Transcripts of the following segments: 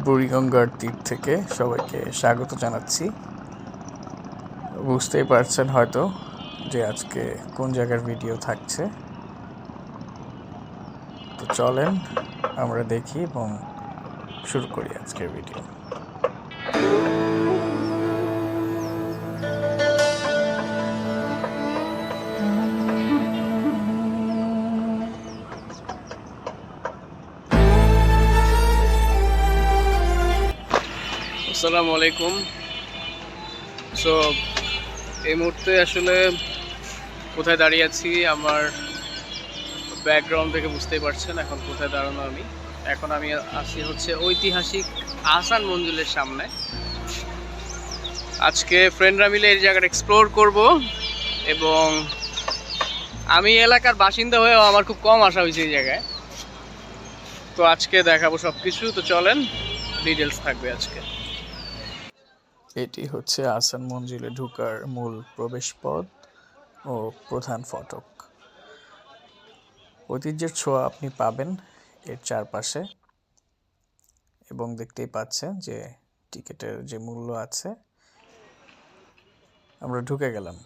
বুড়িগঙ্গার তীর থেকে সবাইকে স্বাগত জানাচ্ছি। বুঝতেই পারছেন হয়তো যে আজকে কোন জায়গার ভিডিও থাকছে। তো চলেন আমরা দেখি এবং শুরু করি আজকের ভিডিও। আসসালামু আলাইকুম। সো এই মুহূর্তে আসলে কোথায় দাঁড়িয়ে আছি আমার ব্যাকগ্রাউন্ড থেকে বুঝতেই পারছেন এখন কোথায় দাঁড়ানো আমি। এখন আমি আছি হচ্ছে ঐতিহাসিক আহসান মঞ্জিলের সামনে। আজকে ফ্রেন্ডরা মিলে এই জায়গাটা এক্সপ্লোর করব এবং আমি এলাকার বাসিন্দা হয়েও আমার খুব কম আসা হয়েছে এই জায়গায়। তো আজকে দেখাবো সব কিছু। তো চলেন, ডিটেলস থাকবে আজকে। এটি হচ্ছে আহসান মঞ্জিলে ঢোকার মূল প্রবেশপথ ও প্রধান ফটক। ঐতিহ্যের ছোঁয়া আপনি পাবেন এর চারপাশে এবং দেখতেই পাচ্ছেন যে টিকিটের যে মূল্য আছে। আমরা ঢুকে গেলাম।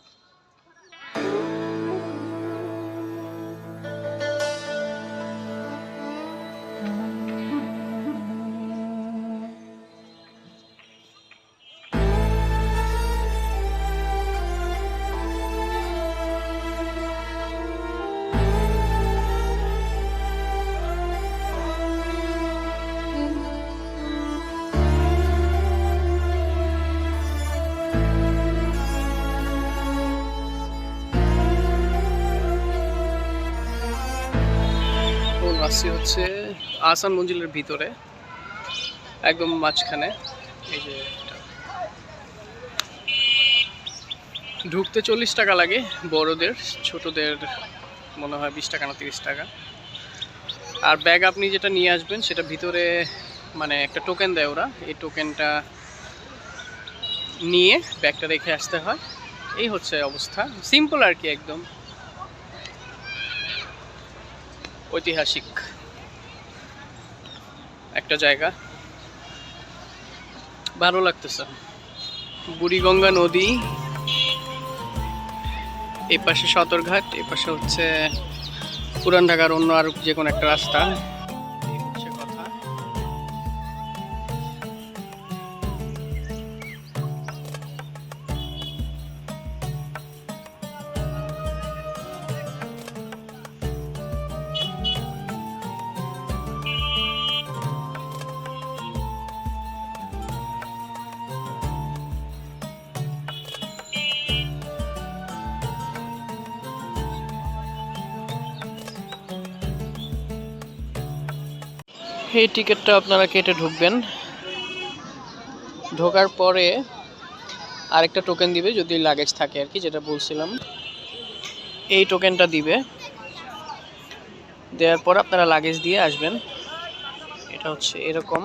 আসছি হচ্ছে আহসান মঞ্জিলের ভিতরে, একদম মাঝখানে। এই যে ঢুকতে 40 টাকা লাগে বড়দের, ছোটদের মনে হয় 20 টাকা না 30 টাকা। আর ব্যাগ আপনি যেটা নিয়ে আসবেন সেটা ভিতরে মানে একটা টোকেন দেয় ওরা, এই টোকেনটা নিয়ে ব্যাগটা রেখে আসতে হয়। এই হচ্ছে অবস্থা, সিম্পল আর কি, একদম ঐতিহাসিক একটা জায়গা, ভালো লাগতেছে। বুড়িগঙ্গা নদী, এই পাশে সদরঘাট, এই পাশে হচ্ছে পুরান ঢাকার অন্য আর যে কোনো একটা রাস্তা। এই হচ্ছে কথা। এই টিকিটটা আপনারা কেটে ঢুকবেন। ঢোকার পরে আরেকটা টোকেন দিবে যদি লাগেজ থাকে আর কি, যেটা বলছিলাম। এই টোকেনটা দিবে, দেওয়ার পর আপনারা লাগেজ দিয়ে আসবেন। এটা হচ্ছে এরকম,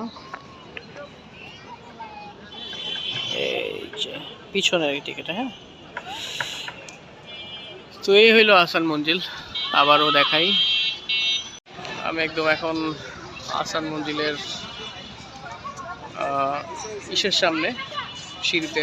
এই যে পিছনের এই টিকিট। হ্যাঁ, তো এই হইলো আহসান মঞ্জিল। আবারও দেখাই, আমি একদম এখন আহসান মঞ্জিলের ইসের সামনে, সিঁড়িতে।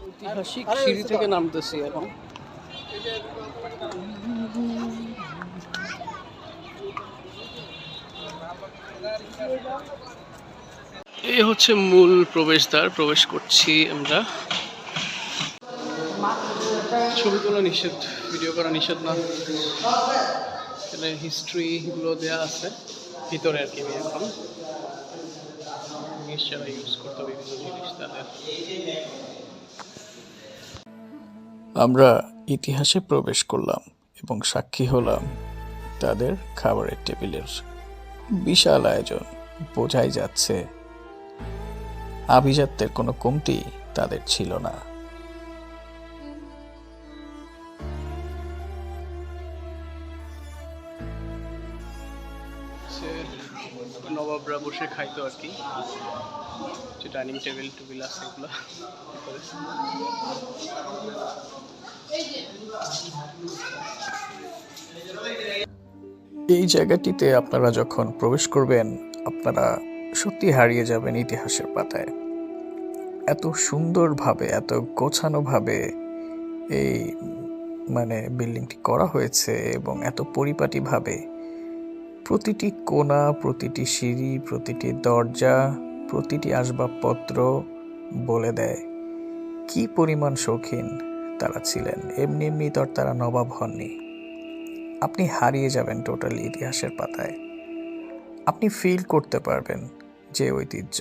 ঐতিহাসিক সিঁড়ি থেকে নামতেছি এখন। এই হচ্ছে মূল প্রবেশদ্বার, প্রবেশ করছি আমরা। ছবি তোলা নিষেধ, ভিডিও করা নিষেধ না। এখানে হিস্ট্রিগুলো দেওয়া আছে ভিতরে আর কি। আমি এখন যারা ইউজ করতো বিভিন্ন জিনিস তাদের। আমরা ইতিহাসে প্রবেশ করলাম এবং সাক্ষী হলাম তাদের খাবারের টেবিলের। বিশাল আয়োজন, বোঝাই যাচ্ছে আভিজাত্যের কোনো কমতি তাদের ছিল না। নবাবরা বসে খাইতো আর কি, যে ডাইনিং টেবিল টুবিল আছে এগুলো। এই জায়গাটিতে আপনারা যখন প্রবেশ করবেন, আপনারা সত্যি হারিয়ে যাবেন ইতিহাসের পাতায়। এত সুন্দরভাবে, এত গোছানোভাবে এই বিল্ডিংটি করা হয়েছে এবং এত পরিপাটিভাবে প্রতিটি কোণা, প্রতিটি সিঁড়ি, প্রতিটি দরজা, প্রতিটি আসবাবপত্র বলে দেয় কি পরিমাণ শৌখিন তারা ছিলেন। এমনি এমনি তো আর তারা নবাব হননি। আপনি হারিয়ে যাবেন টোটালি ইতিহাসের পাতায়। আপনি ফিল করতে পারবেন যে ঐতিহ্য।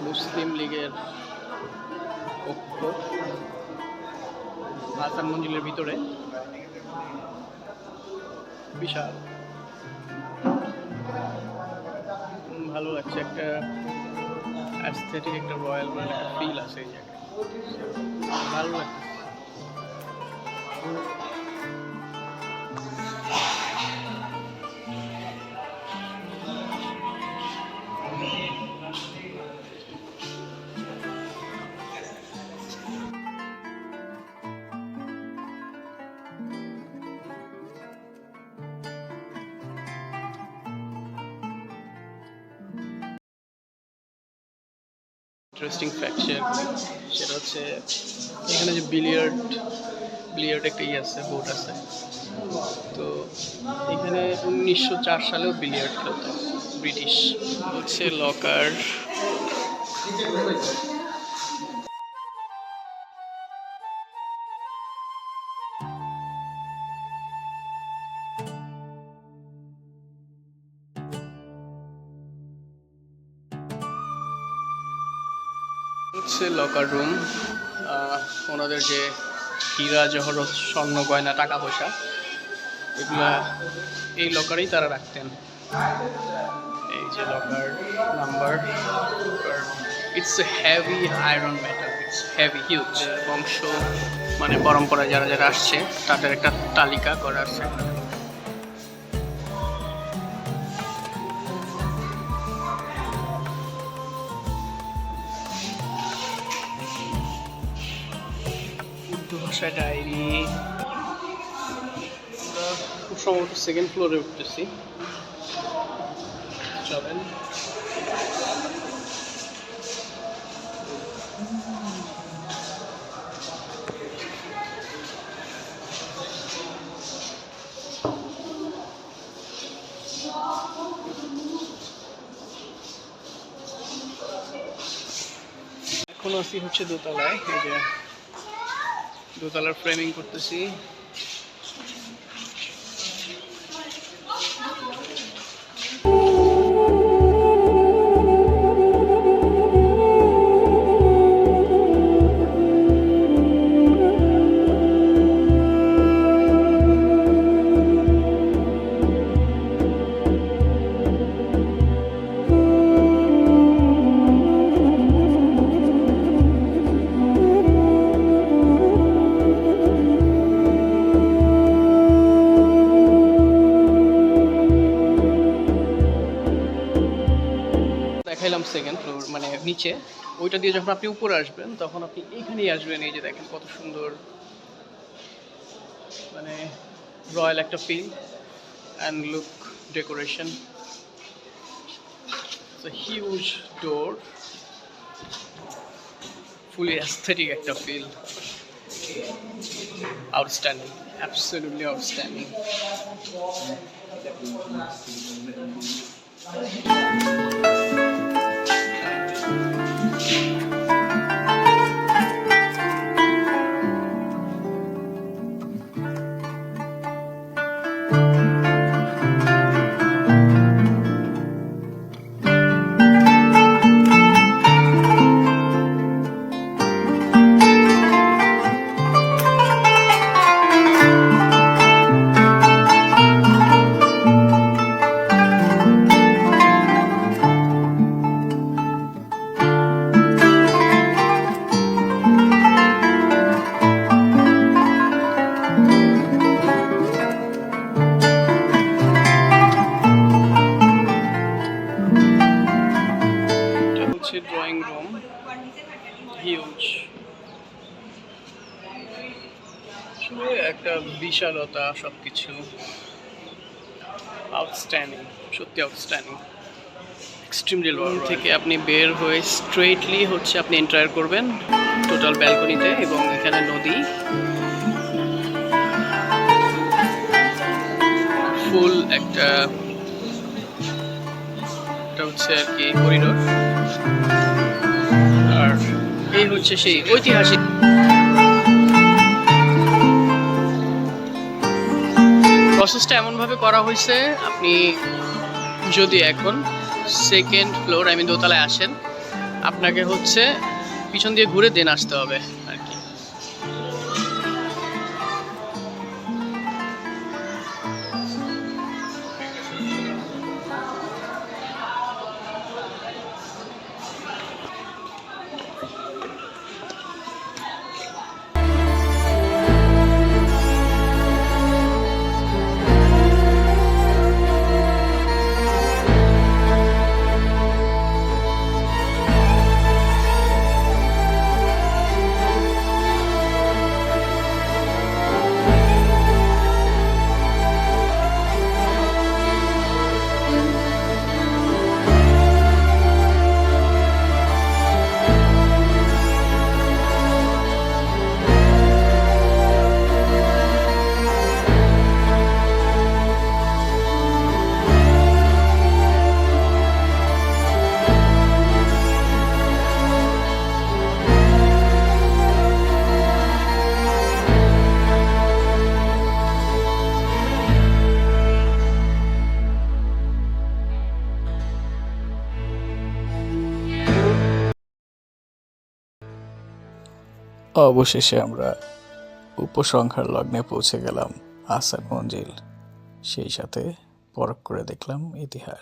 মুসলিম লীগের কক্ষ হাসান মঞ্জিলের ভিতরে, বিশাল ভালো লাগছে। একটা অ্যাস্থেটিক, একটা রয়্যাল একটা ফিল আছে এই জায়গায়, ভালো লাগছে। ইন্টারেস্টিং ফ্যাক্ট শেয়ার করি, সেটা হচ্ছে এখানে যে বিলিয়ার্ড একটা আছে, বোর্ড আছে। তো এখানে 1904 সালেও বিলিয়ার্ড খেলতো ব্রিটিশ। হচ্ছে লকার, হচ্ছে লকার রুম। ওনাদের যে হীরা জহরত, স্বর্ণ গয়না, টাকা পয়সা, এগুলা এই লকারেই তারা রাখতেন। এই যে locker number, it's a heavy iron metal, it's heavy huge. বংশ পরম্পরায় যারা যারা আসছে তাদের একটা তালিকা করা আছে। ডায়েরি। আমরা খুব সম্ভবত সেকেন্ড ফ্লোরে উঠতেছি, চলেন। এখন এখন আসি হচ্ছে দোতলায়, এই যে দোতলার ফ্রেমিং করতেছি। দেখাইলাম সেকেন্ড ফ্লোর মানে নিচে, ওইটা দিয়ে যখন আপনি উপরে আসবেন তখন আপনি এইখানেই আসবেন। এই যে দেখেন কত সুন্দর, মানে রয়্যাল একটা feel and look decoration. Huge door, fully aesthetic একটা feel, outstanding, absolutely outstanding. Drawing room, huge, একটা বিশালতা, সবকিছু আউটস্ট্যান্ডিং, সত্যি আউটস্ট্যান্ডিং, এক্সট্রিমলি। রুম থেকে আপনি বের হয়ে স্ট্রেটলি হচ্ছে আপনি এন্টার করবেন টোটাল ব্যালকনিতে, এবং এখানে নদী, ফুল একটা হচ্ছে আর কি করিডোর। আর এই হচ্ছে সেই ঐতিহাসিক, প্রসেসটা এমনভাবে করা হয়েছে, আপনি যদি এখন সেকেন্ড ফ্লোর আই মিন দোতলায় আসেন, আপনাকে হচ্ছে পিছন দিয়ে ঘুরে দেন আসতে হবে আর কি। অবশেষে আমরা উপসংহার লগ্নে পৌঁছে গেলাম, আহসান মঞ্জিল, সেই সাথে পরখ করে দেখলাম ইতিহাস।